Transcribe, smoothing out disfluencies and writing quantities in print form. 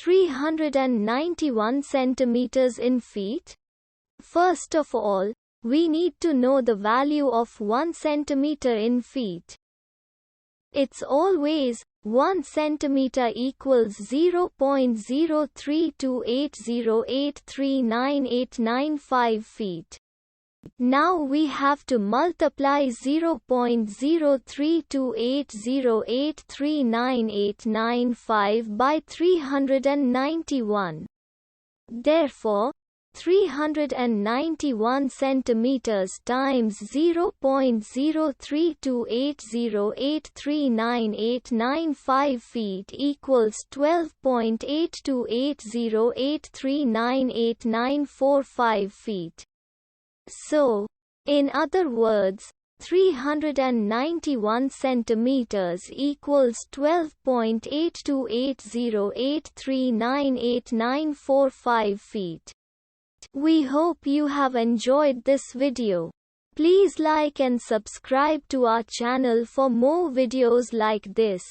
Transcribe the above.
391 centimeters in feet? First of all, we need to know the value of 1 centimeter in feet. It's always 1 centimeter equals 0.03280839895 feet. Now we have to multiply 0.03280839895 by 391. Therefore, 391 centimeters times 0.03280839895 feet equals 12.8280839895 feet. So, in other words, 391 centimeters equals 12.8280839895 feet. We hope you have enjoyed this video. Please like and subscribe to our channel for more videos like this.